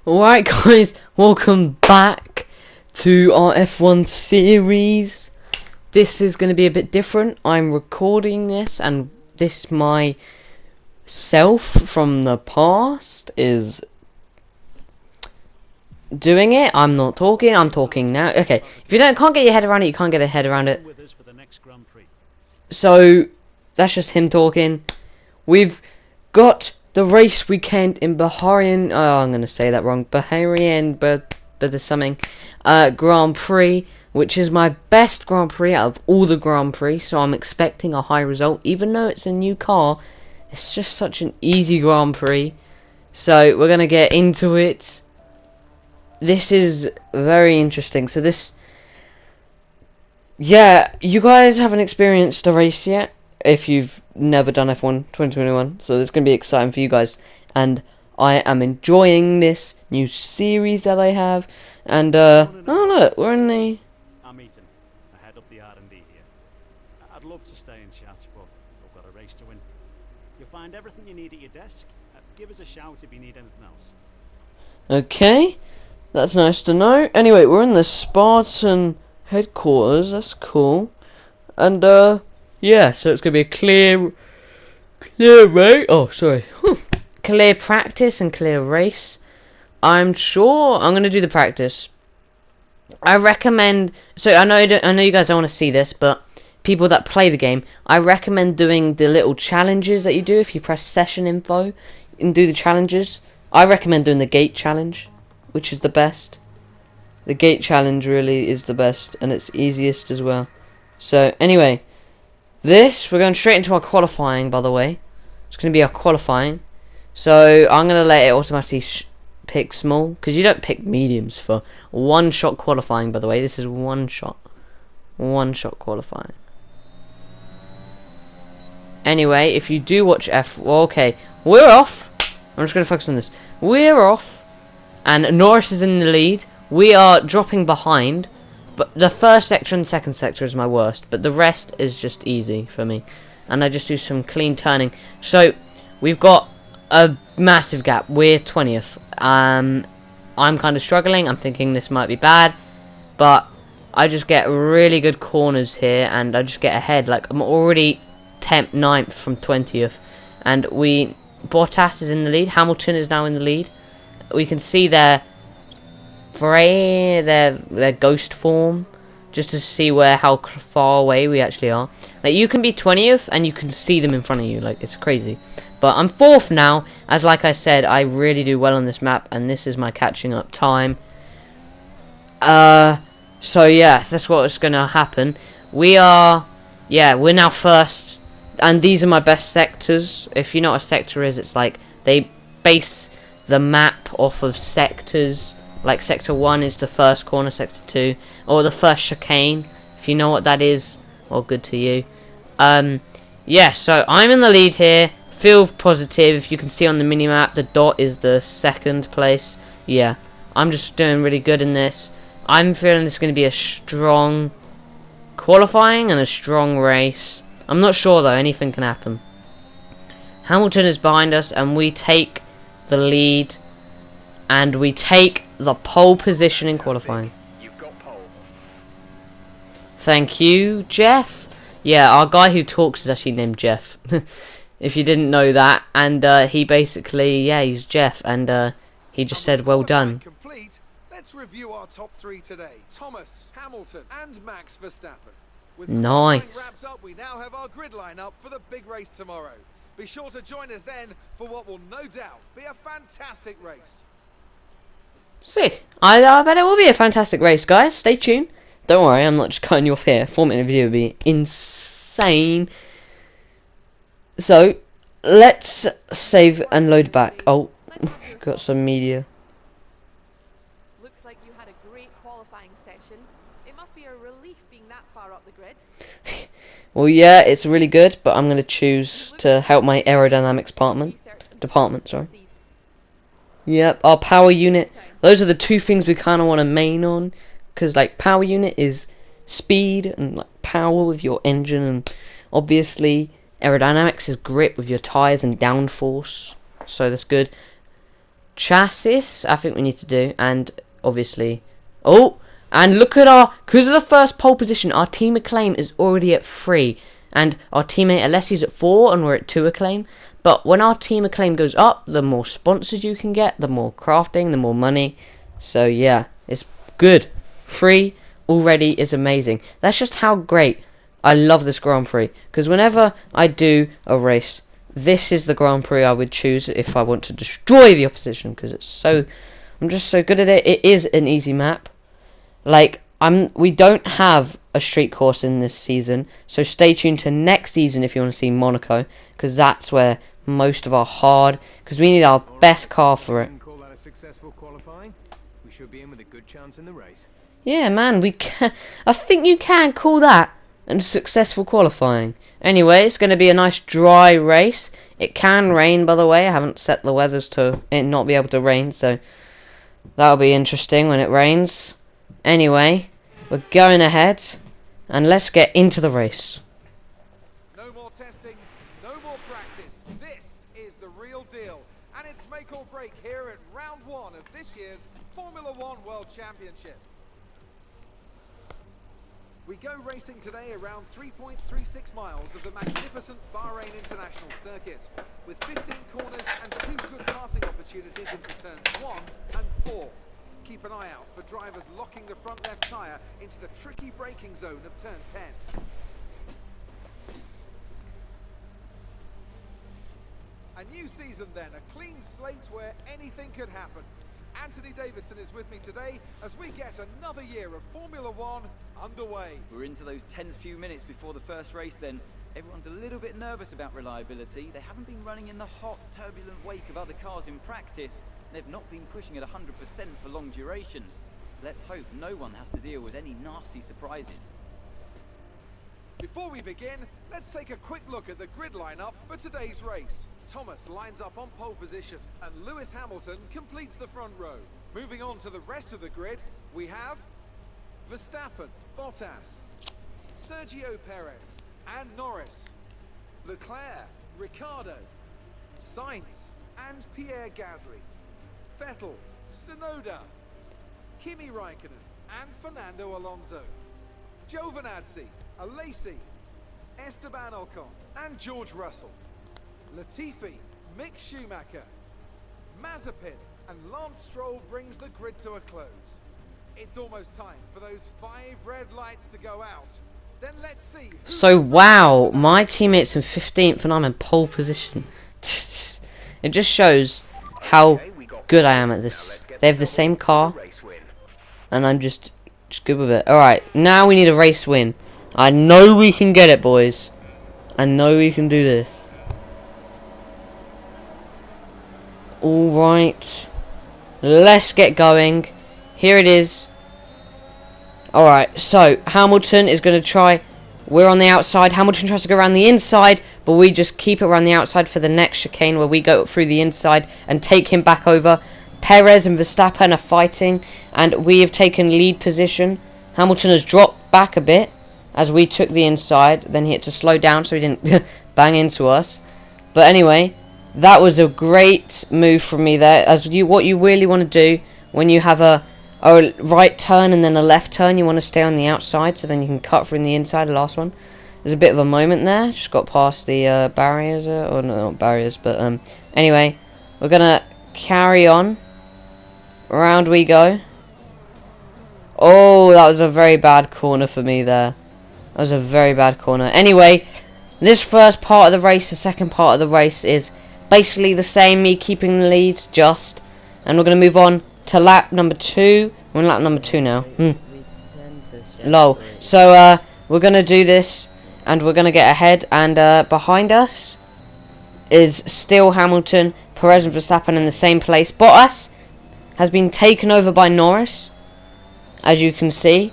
Alright guys, welcome back to our F1 series. This is going to be a bit different. I'm recording this and this myself from the past is doing it. I'm not talking, I'm talking now. Okay, if you can't get your head around it, you can't get a head around it. So, that's just him talking. We've got the race weekend in Bahrain. Oh, I'm gonna say that wrong. Bahrain, but there's something. Grand Prix, which is my best Grand Prix out of all the Grand Prix. So I'm expecting a high result, even though it's a new car. It's just such an easy Grand Prix. So we're gonna get into it. This is very interesting. So yeah, you guys haven't experienced a race yet if you've never done F1 2021, so it's going to be exciting for you guys, and I am enjoying this new series that I have, and oh look, we're in the... I'm Ethan, I head up the R&D here. I'd love to stay and chat, but I've got a race to win. You'll find everything you need at your desk. Give us a shout if you need anything else. Okay, that's nice to know. Anyway, we're in the Spartan headquarters, that's cool, and yeah, so it's gonna be a clear race. Oh, sorry. Clear practice and clear race. I'm sure I'm gonna do the practice. I recommend. So I know you guys don't want to see this, but people that play the game, I recommend doing the little challenges that you do if you press session info and do the challenges. I recommend doing the gate challenge, which is the best. The gate challenge really is the best, and it's easiest as well. So anyway. We're going straight into our qualifying, by the way. It's going to be our qualifying. So, I'm going to let it automatically pick small. Because you don't pick mediums for one-shot qualifying, by the way. This is one shot. One-shot qualifying. Anyway, if you do watch well, okay. We're off. I'm just going to focus on this. We're off. And Norris is in the lead. We are dropping behind. But the first sector and second sector is my worst, but the rest is just easy for me. And I just do some clean turning. So, we've got a massive gap. We're 20th. I'm kind of struggling. I'm thinking this might be bad. But I just get really good corners here, and I just get ahead. Like, I'm already 10th, 9th from 20th. And Bottas is in the lead. Hamilton is now in the lead. We can see their ghost form, just to see how far away we actually are. Like, you can be 20th and you can see them in front of you, like, it's crazy. But I'm 4th now, as like I said, I really do well on this map, and this is my catching up time. So yeah, that's what's gonna happen. We're now first, and these are my best sectors. If you know what a sector is, it's like they base the map off of sectors. Like, sector 1 is the first corner, sector 2, or the first chicane, if you know what that is. Well, good to you. Yeah, so I'm in the lead here. Feel positive. If you can see on the mini-map, the dot is the second place. Yeah, I'm just doing really good in this. I'm feeling this is going to be a strong qualifying and a strong race. I'm not sure, though. Anything can happen. Hamilton is behind us, and we take the lead. And we take the pole position in qualifying. You've got pole. Thank you, Jeff. Yeah, our guy who talks is actually named Jeff. If you didn't know that. And he basically, yeah, he's Jeff. And he just said, well done. Complete. Let's review our top 3 today. Thomas, Hamilton, and Max Verstappen. With nice. Wraps up, we now have our grid lineup for the big race tomorrow. Be sure to join us then for what will no doubt be a fantastic race. Sick. I bet it will be a fantastic race, guys. Stay tuned. Don't worry, I'm not just cutting you off here. 4-minute video would be insane. So, let's save and load back. Oh, got some media. Looks like you had a great qualifying session. It must be a relief being that far up the grid. Well, yeah, it's really good, but I'm going to choose to help my aerodynamics department, sorry. Yep, our power unit. Those are the two things we kind of want to main on. Because, like, power unit is speed and, like, power with your engine. And, obviously, aerodynamics is grip with your tyres and downforce. So, that's good. chassis, I think we need to do, and obviously, oh, and look at our, because of the first pole position, our team acclaim is already at 3, and our teammate Alessi's at 4, and we're at 2 acclaim. But when our team acclaim goes up, the more sponsors you can get, the more crafting, the more money. So yeah, it's good. 3 already is amazing. That's just how great I love this Grand Prix, because whenever I do a race, this is the Grand Prix I would choose if I want to destroy the opposition, because I'm just so good at it. It is an easy map. Like, we don't have a street course in this season, so stay tuned to next season if you want to see Monaco, because that's where most of our hard, because we need our best car for it. Call that a successful qualifying? We should be in with a good chance in the race. Yeah, man, we can. I think you can call that a successful qualifying. Anyway, it's going to be a nice dry race. It can rain, by the way. I haven't set the weathers to it not be able to rain, so that'll be interesting when it rains. Anyway, we're going ahead, and let's get into the race. No more testing, no more practice. This is the real deal, and it's make or break here at round 1 of this year's Formula One World Championship. We go racing today around 3.36 miles of the magnificent Bahrain International Circuit, with 15 corners and 2 good passing opportunities into turns 1 and 4. Keep an eye out for drivers locking the front left tyre into the tricky braking zone of turn 10. A new season then, a clean slate where anything could happen. Anthony Davidson is with me today as we get another year of Formula One underway. We're into those tense few minutes before the first race then. Everyone's a little bit nervous about reliability. They haven't been running in the hot, turbulent wake of other cars in practice. They've not been pushing at 100% for long durations. Let's hope no one has to deal with any nasty surprises. Before we begin, let's take a quick look at the grid lineup for today's race. Thomas lines up on pole position, and Lewis Hamilton completes the front row. Moving on to the rest of the grid, we have Verstappen, Bottas, Sergio Perez, and Norris, Leclerc, Ricciardo, Sainz, and Pierre Gasly, Vettel, Tsunoda, Kimi Raikkonen, and Fernando Alonso, Giovinazzi, Alesi, Esteban Ocon, and George Russell, Latifi, Mick Schumacher, Mazepin, and Lance Stroll brings the grid to a close. It's almost time for those 5 red lights to go out. Then let's see. So wow, my teammate's in 15th and I'm in pole position. It just shows how good I am at this. They have the same car, and I'm just good with it. Alright, now we need a race win. I know we can get it, boys. I know we can do this. Alright. Let's get going. Here it is. Alright, so Hamilton is going to try. We're on the outside. Hamilton tries to go around the inside, but we just keep it around the outside for the next chicane where we go through the inside and take him back over. Perez and Verstappen are fighting, and we have taken lead position. Hamilton has dropped back a bit as we took the inside. Then he had to slow down so he didn't bang into us. But anyway, that was a great move from me there. What you really want to do when you have a right turn and then a left turn, you want to stay on the outside so then you can cut from the inside. The last one, there's a bit of a moment there. Just got past the barriers, or no, not barriers, but anyway, we're gonna carry on. Round we go. Oh, that was a very bad corner for me there. That was a very bad corner. Anyway, this first part of the race, the second part of the race is basically the same, me keeping the lead, just. And we're going to move on to lap number 2. We're on lap number 2 now. Lol. So, we're going to do this, and we're going to get ahead. And behind us is still Hamilton, Perez and Verstappen in the same place. Bottas has been taken over by Norris, as you can see.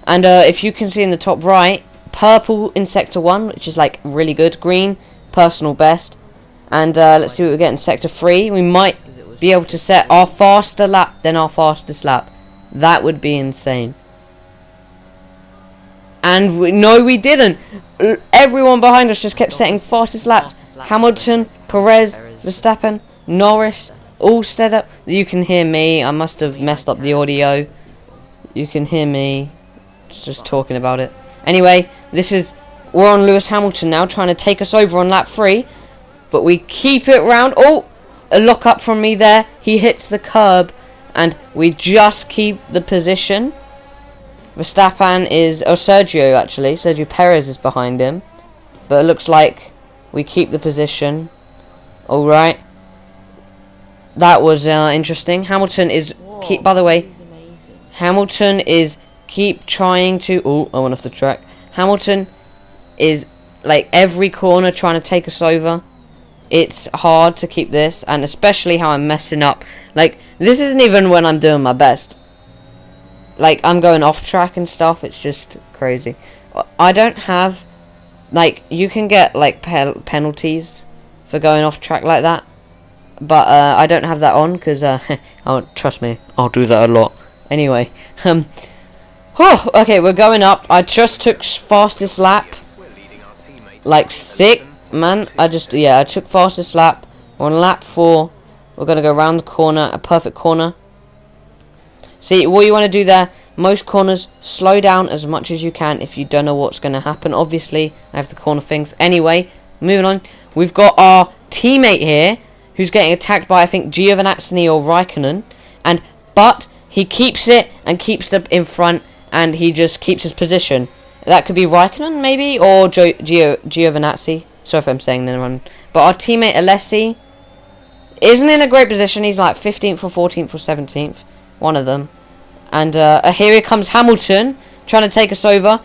And if you can see in the top right, purple in sector 1, which is like really good. Green, personal best. And let's see what we get in sector 3. We might be able to set our faster lap than our fastest lap. That would be insane. And no, we didn't. Everyone behind us just kept setting fastest laps. Hamilton, Perez, Verstappen, Norris, all set up. You can hear me. I must have messed up the audio. You can hear me just talking about it. Anyway, we're on Lewis Hamilton now, trying to take us over on lap 3. But we keep it round. Oh, a lock up from me there. He hits the curb, and we just keep the position. Verstappen Sergio Perez is behind him. But it looks like we keep the position. Alright. That was interesting. Hamilton is... by the way, Hamilton is keep trying to... Oh, I went off the track. Hamilton is, like, every corner trying to take us over. It's hard to keep this, and especially how I'm messing up. Like, this isn't even when I'm doing my best. Like, I'm going off track and stuff. It's just crazy. I don't have... Like, you can get, like, penalties for going off track like that. But, I don't have that on, because, oh, trust me, I'll do that a lot. Anyway, okay, we're going up. I just took fastest lap. Like, sick, man. I took fastest lap. We're on lap 4. We're going to go around the corner, a perfect corner. See, what you want to do there, most corners, slow down as much as you can if you don't know what's going to happen. Obviously, I have the corner things. Anyway, moving on. We've got our teammate here, who's getting attacked by, I think, Giovinazzi or Raikkonen. But he keeps it and keeps them in front, and he just keeps his position. That could be Raikkonen, maybe, or Giovinazzi. Sorry if I'm saying that wrong. But our teammate, Alessi, isn't in a great position. He's like 15th or 14th or 17th. One of them. And here comes Hamilton, trying to take us over.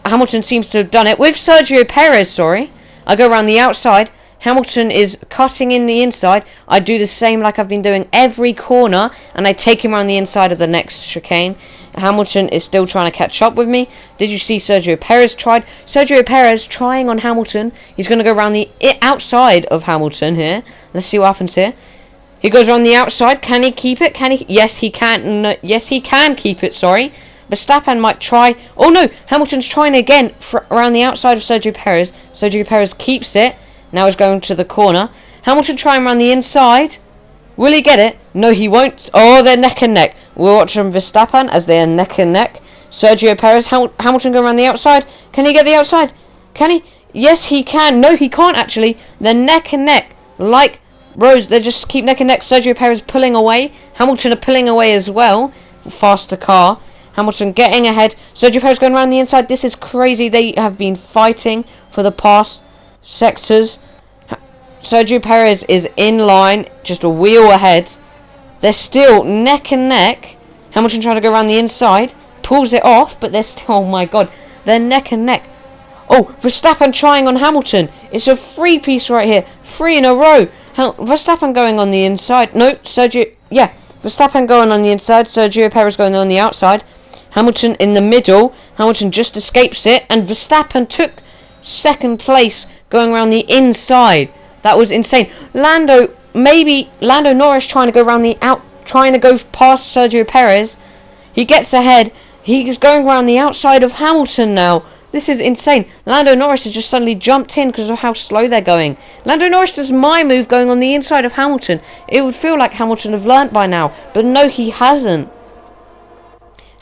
Hamilton seems to have done it. With Sergio Perez, sorry. I go around the outside. Hamilton is cutting in the inside. I do the same like I've been doing every corner, and I take him around the inside of the next chicane. Hamilton is still trying to catch up with me. Did you see Sergio Perez tried? Sergio Perez trying on Hamilton. He's going to go around the outside of Hamilton here. Let's see what happens here. He goes around the outside. Can he keep it? Can he? Yes, he can. No, yes, he can keep it. Sorry. Verstappen might try. Oh, no. Hamilton's trying again around the outside of Sergio Perez. Sergio Perez keeps it. Now he's going to the corner. Hamilton trying around the inside. Will he get it? No, he won't. Oh, they're neck and neck. We're watching Verstappen as they are neck and neck. Sergio Perez, Hamilton going around the outside. Can he get the outside? Can he? Yes, he can. No, he can't actually. They're neck and neck. Like Rose, they just keep neck and neck. Sergio Perez pulling away. Hamilton are pulling away as well. Faster car. Hamilton getting ahead. Sergio Perez going around the inside. This is crazy. They have been fighting for the past sectors. Sergio Perez is in line, just a wheel ahead. They're still neck and neck. Hamilton trying to go around the inside, pulls it off, but they're still, oh my god, they're neck and neck. Oh, Verstappen trying on Hamilton. It's a 3-piece right here, 3 in a row. Verstappen going on the inside. No, Verstappen going on the inside, Sergio Perez going on the outside. Hamilton in the middle. Hamilton just escapes it, and Verstappen took second place going around the inside. That was insane. Lando Norris trying to go around trying to go past Sergio Perez. He gets ahead. He's going around the outside of Hamilton now. This is insane. Lando Norris has just suddenly jumped in because of how slow they're going. Lando Norris does my move going on the inside of Hamilton. It would feel like Hamilton have learnt by now, but no, he hasn't.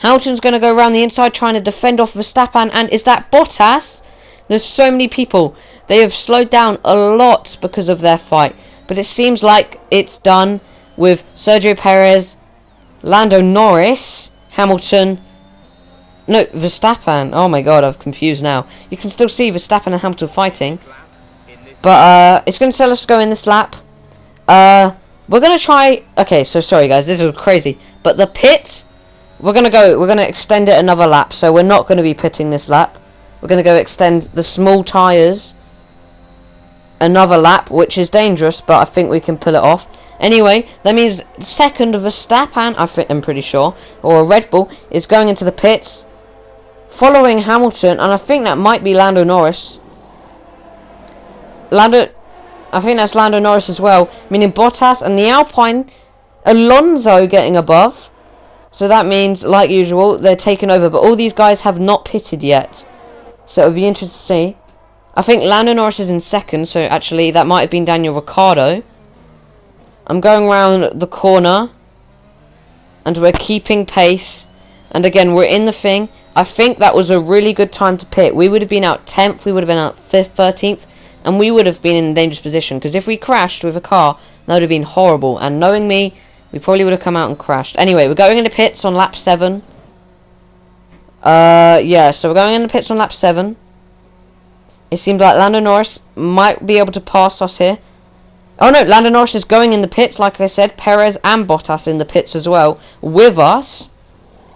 Hamilton's going to go around the inside trying to defend off Verstappen, and is that Bottas? There's so many people. They have slowed down a lot because of their fight. But it seems like it's done with Sergio Perez, Lando Norris, Hamilton. No, Verstappen. Oh my god, I'm confused now. You can still see Verstappen and Hamilton fighting. But it's going to tell us to go in this lap. We're going to try... Okay, so sorry guys, this is crazy. But the pit, we're going to extend it another lap. So we're not going to be pitting this lap. We're going to go extend the small tyres another lap, which is dangerous, but I think we can pull it off. Anyway, that means second of Verstappen, I'm pretty sure, or a Red Bull, is going into the pits, following Hamilton, and I think that might be Lando Norris. I think that's Lando Norris as well, meaning Bottas and the Alpine, Alonso getting above. So that means, like usual, they're taking over, but all these guys have not pitted yet. So it would be interesting to see. I think Lando Norris is in second, so actually that might have been Daniel Ricciardo. I'm going around the corner. And we're keeping pace. And again, we're in the thing. I think that was a really good time to pit. We would have been out 10th. We would have been out 5th, 13th. And we would have been in a dangerous position. Because if we crashed with a car, that would have been horrible. And knowing me, we probably would have come out and crashed. Anyway, we're going into pits on lap 7. Yeah, so we're going into pits on lap 7. It seems like Lando Norris might be able to pass us here. Oh no, Lando Norris is going in the pits, like I said. Perez and Bottas in the pits as well, with us.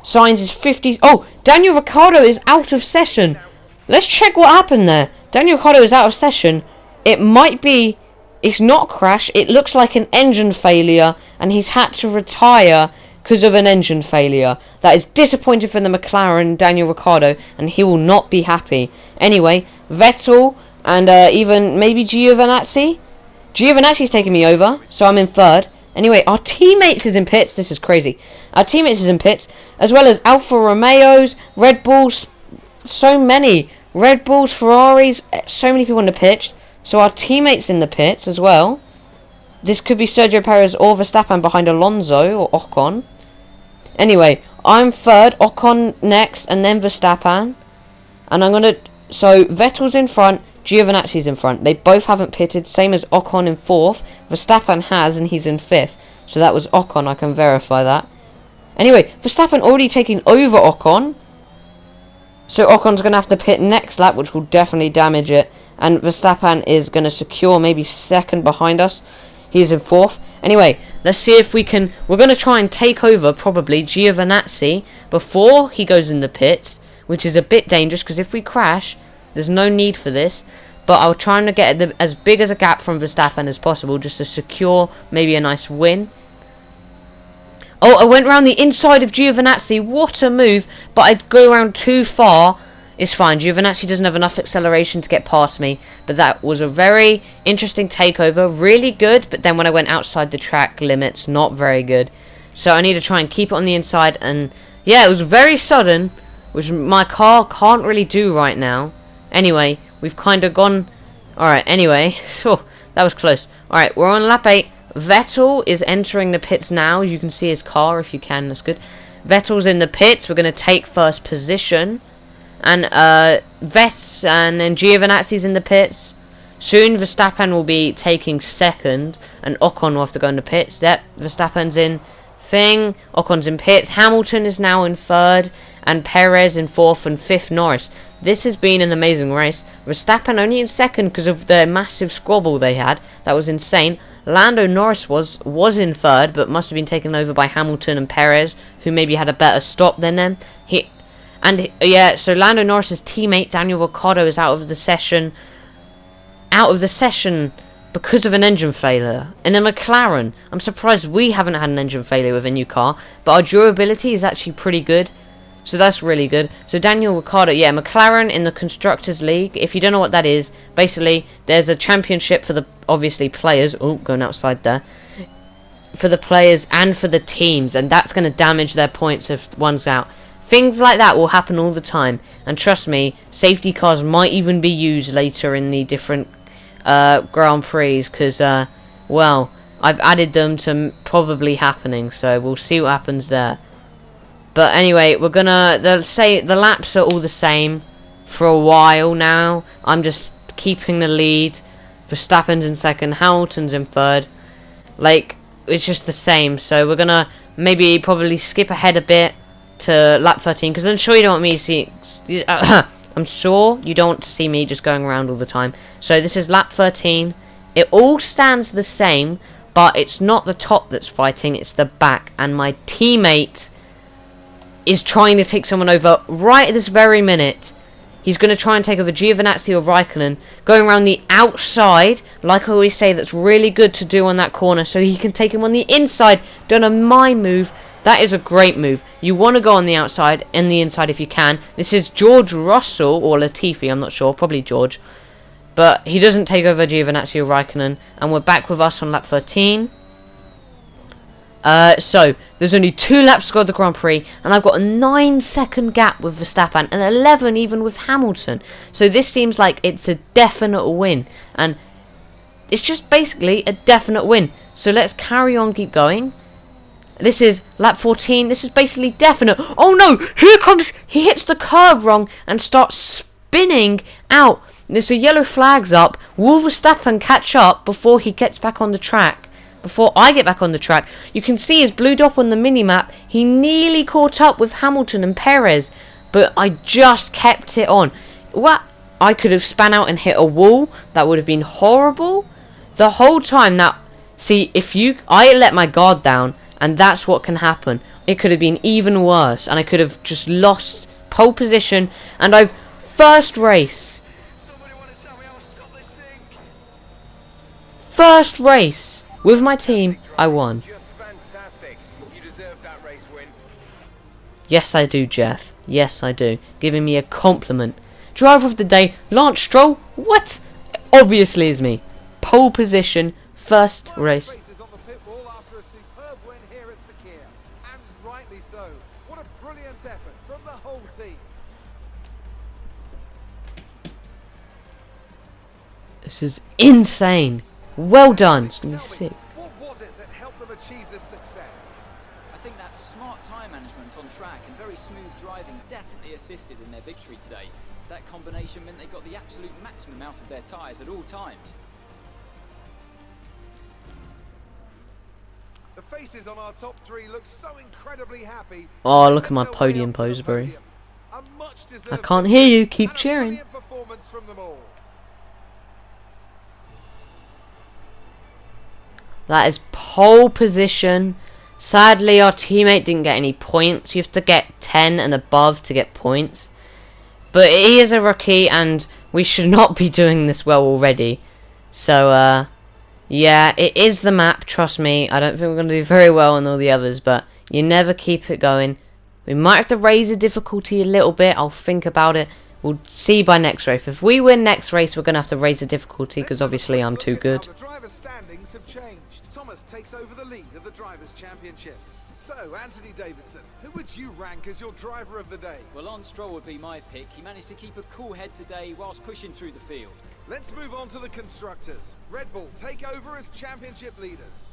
Sainz is 50... Oh, Daniel Ricciardo is out of session. Let's check what happened there. Daniel Ricciardo is out of session. It might be... It's not crash. It looks like an engine failure, and he's had to retire because of an engine failure. That is disappointing for the McLaren, Daniel Ricciardo, and he will not be happy. Anyway, Vettel and even maybe Giovinazzi. Giovinazzi's taking me over, so I'm in 3rd. Anyway, our teammates is in pits. This is crazy. Our teammates is in pits, as well as Alfa Romeos, Red Bulls, so many. Red Bulls, Ferraris, so many people in the pits. So our teammates in the pits as well. This could be Sergio Perez or Verstappen behind Alonso or Ocon. Anyway, I'm 3rd, Ocon next, and then Verstappen. And I'm going to... So, Vettel's in front, Giovinazzi's in front. They both haven't pitted, same as Ocon in 4th. Verstappen has, and he's in 5th. So that was Ocon, I can verify that. Anyway, Verstappen already taking over Ocon. So Ocon's going to have to pit next lap, which will definitely damage it. And Verstappen is going to secure maybe 2nd behind us. He's in 4th. Anyway, let's see if we can... We're going to try and take over, probably, Giovinazzi before he goes in the pits, which is a bit dangerous, because if we crash, there's no need for this. But I'll try to get as big as a gap from Verstappen as possible, just to secure maybe a nice win. Oh, I went around the inside of Giovinazzi. What a move. But I'd go around too far. It's fine. Giovinazzi doesn't have enough acceleration to get past me. But that was a very interesting takeover. Really good. But then when I went outside the track limits, not very good. So I need to try and keep it on the inside. And yeah, it was very sudden, which my car can't really do right now. Anyway, we've kind of gone... Alright, anyway. Oh, that was close. Alright, we're on lap 8. Vettel is entering the pits now. You can see his car if you can. That's good. Vettel's in the pits. We're going to take 1st position. And Vets and then Giovinazzi's in the pits. Soon Verstappen will be taking 2nd. And Ocon will have to go in the pits. Yep, Verstappen's in thing. Ocon's in pits. Hamilton is now in 3rd. And Perez in 4th and 5th Norris. This has been an amazing race. Verstappen only in 2nd because of the massive squabble they had. That was insane. Lando Norris was in 3rd, but must have been taken over by Hamilton and Perez, who maybe had a better stop than them. Yeah, so Lando Norris's teammate Daniel Ricciardo is out of the session. Because of an engine failure in a McLaren. I'm surprised we haven't had an engine failure with a new car, but our durability is actually pretty good. So that's really good. So Daniel Ricciardo, yeah, McLaren in the Constructors' League. If you don't know what that is, basically there's a championship for the, obviously, players. Oh, going outside there. For the players and for the teams. And that's going to damage their points if one's out. Things like that will happen all the time. And trust me, safety cars might even be used later in the different Grand Prix. Because, well, I've added them to probably happening. So we'll see what happens there. But anyway, we're gonna... The laps are all the same for a while now. I'm just keeping the lead. Verstappen's in 2nd, Hamilton's in 3rd. Like, it's just the same. So we're gonna maybe probably skip ahead a bit to lap 13. Because I'm sure you don't want me to see... I'm sure you don't want to see me just going around all the time. So this is lap 13. It all stands the same. But it's not the top that's fighting. It's the back. And my teammate... is trying to take someone over right at this very minute. He's going to try and take over Giovinazzi or Raikkonen. Going around the outside. Like I always say, that's really good to do on that corner. So he can take him on the inside. Done a mime move. That is a great move. You want to go on the outside and the inside if you can. This is George Russell or Latifi. I'm not sure. Probably George. But he doesn't take over Giovinazzi or Raikkonen. And we're back with us on lap 13. So, there's only 2 laps to go at the Grand Prix, and I've got a 9-second gap with Verstappen, and 11 even with Hamilton. So this seems like it's a definite win, and it's just basically a definite win. So let's carry on, keep going. This is lap 14. This is basically definite. Oh no! Here comes... He hits the curb wrong and starts spinning out. There's a yellow flags up. Will Verstappen catch up before he gets back on the track? Before I get back on the track? You can see his blue dot on the mini-map. He nearly caught up with Hamilton and Perez. But I just kept it on. What? I could have span out and hit a wall. That would have been horrible. The whole time that... See, if you... I let my guard down. And that's what can happen. It could have been even worse. And I could have just lost pole position. And I've... First race. First race. With my team, I won. Just fantastic. You deserve that race win. Yes, I do, Jeff. Yes, I do. Giving me a compliment. Driver of the day, Lance Stroll. What? Obviously is me. Pole position, first race. Races on the pit wall after a superb win here at Sakir. And rightly so. What a brilliant effort from the whole team. This is insane. Well done. It's gonna be Tell me, sick. what was it that helped them achieve this success? I think that smart time management on track and very smooth driving definitely assisted in their victory today. That combination meant they got the absolute maximum out of their tyres at all times. The faces on our top three look so incredibly happy. Oh, look at They my made their way podium up to the pose, bro. podium. A much deserved I can't victory hear you. Keep and a cheering. brilliant performance from them all. That is pole position. Sadly, our teammate didn't get any points. You have to get 10 and above to get points. But he is a rookie, and we should not be doing this well already. So, yeah, it is the map, trust me. I don't think we're going to do very well on all the others, but you never keep it going. We might have to raise the difficulty a little bit. I'll think about it. We'll see by next race. If we win next race, we're going to have to raise the difficulty, because obviously I'm too good. The drivers' standings have changed. Thomas takes over the lead of the Drivers' Championship. So, Anthony Davidson, who would you rank as your driver of the day? Well, Lance Stroll would be my pick. He managed to keep a cool head today whilst pushing through the field. Let's move on to the constructors. Red Bull take over as championship leaders.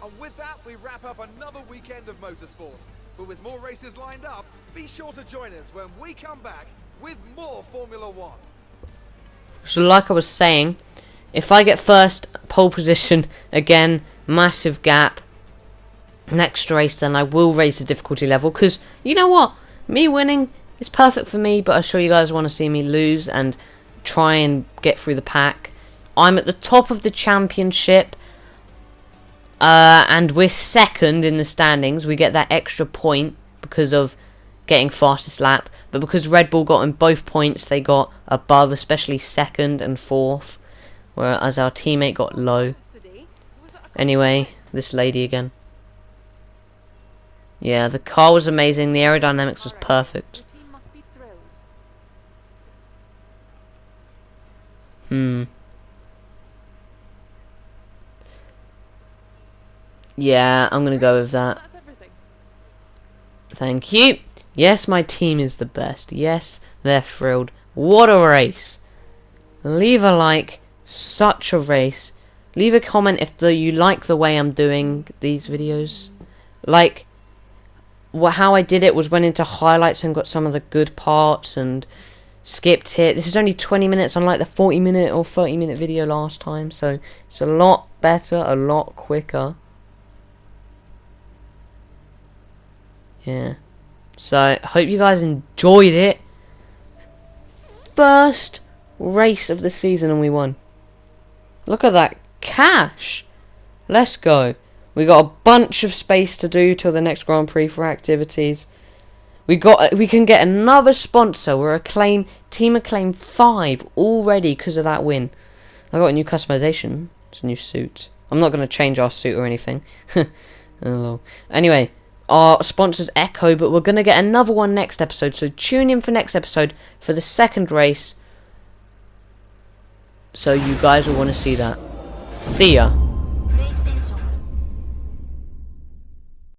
And with that, we wrap up another weekend of motorsport. But with more races lined up, be sure to join us when we come back with more Formula One. So like I was saying, if I get first pole position, again, massive gap, next race, then I will raise the difficulty level, because you know what, me winning is perfect for me, but I'm sure you guys want to see me lose and try and get through the pack. I'm at the top of the championship, and we're second in the standings. We get that extra point because of getting fastest lap, but because Red Bull got in both points, they got above, especially second and fourth, whereas our teammate got low. Anyway, this lady again. Yeah, the car was amazing, the aerodynamics was perfect. Your team must be thrilled. Yeah, I'm gonna go with that. That's everything. Thank you. Yes, my team is the best. Yes, they're thrilled. What a race. Leave a like. Such a race. Leave a comment if you like the way I'm doing these videos. Like, how I did it was went into highlights and got some of the good parts and skipped it. This is only 20 minutes unlike the 40-minute or 30-minute video last time. So it's a lot better, a lot quicker. Yeah. So, I hope you guys enjoyed it. First race of the season and we won. Look at that cash. Let's go. We got a bunch of space to do till the next Grand Prix for activities. We can get another sponsor. We're Team Acclaim 5 already because of that win. I got a new customization. It's a new suit. I'm not going to change our suit or anything. Oh, anyway. Our sponsor's Echo, but we're going to get another one next episode, so tune in for next episode for the second race, so you guys will want to see that. See ya.